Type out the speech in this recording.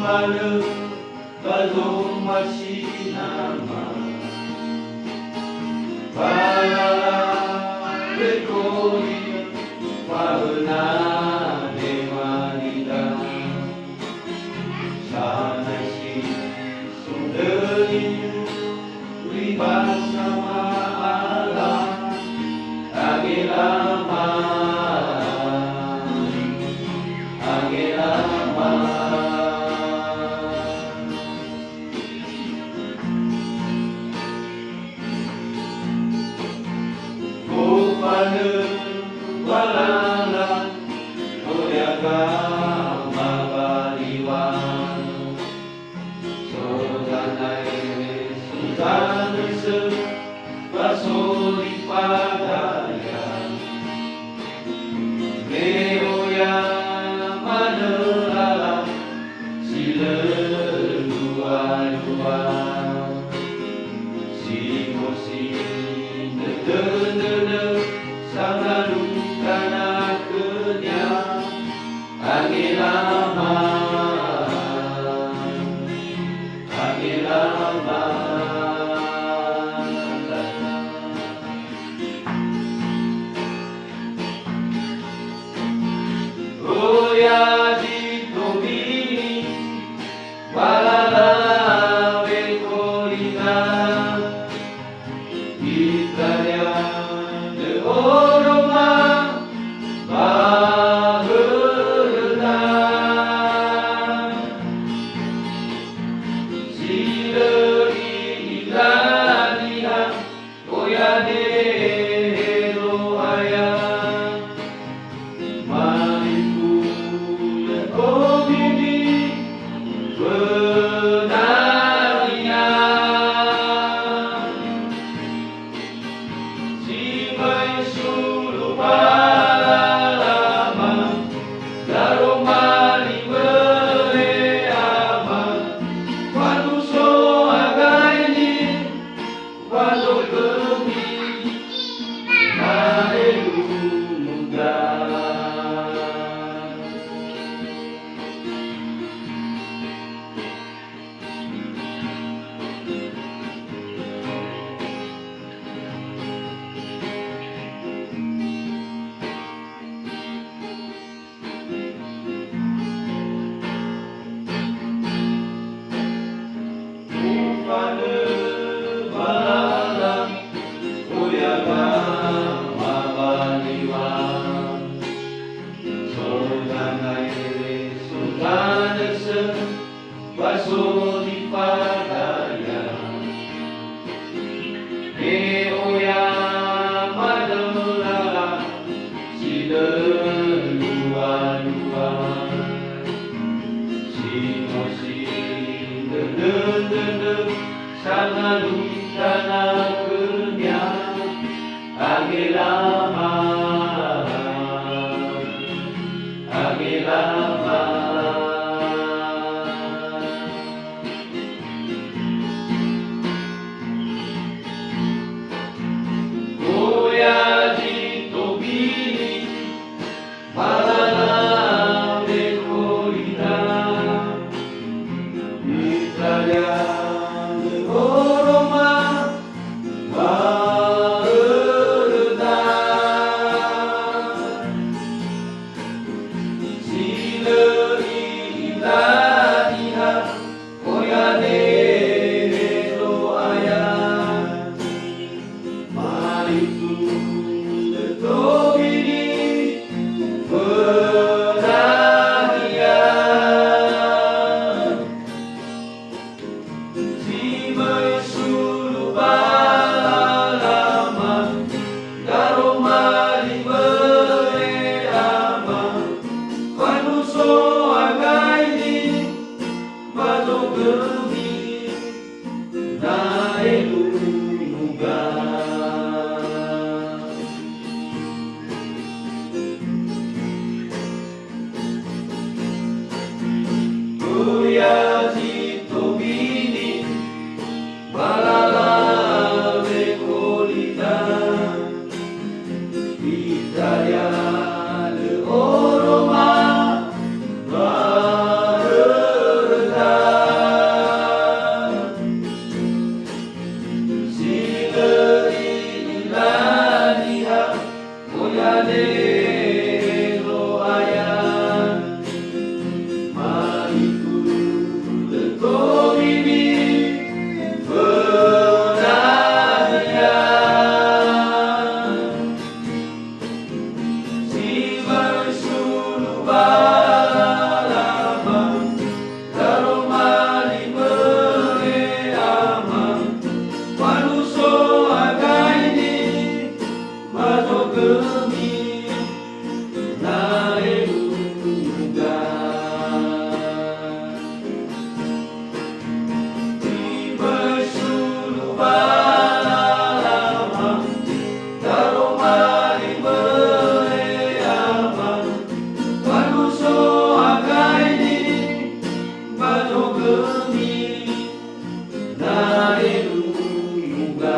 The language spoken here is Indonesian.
Fufale Bazo Machinama Balala Bekoli Fauna Dewanida Sanashi Sundari Ribasama Allah Angelama Angelama Fufale Balala Oyagama Baliwan Sodanai Sudanese Basoli Padaya Meoya Manelala Sila Dua-dua Simosi Nedendene Sangalu Tanah Kenya Angelama Angelama Oya di Tobini Balala Bekolina Italia de Oroma Baherda Sileri Ilalia Oya de Eloaya Maniku le Komini Benaria Simai Sulu Palama Daromali Weleama Wanuso Againi Walo Kemi Naelunga Fufale Balala Oyagama Baliwan Sodanai Sudanese Basoli Padaya Meoya Manelala Sila Dua-dua Simosi Nedendene Sangalu Tanah Kenya Angelama Angelama Oya di Tobini Balala Bekolina Italia de Oroma Baherda Sileri Ilalia Oya de Eloaya Maniku le Komini Benaria Simai Sulu Palama Daromali Weleama Wanuso Againi Walo Kemi Naelunga Oya di Tobini Balala Bekolina Italia de Oroma Baherda balalama taromari bereama manuso againi bano gemi na edu nuga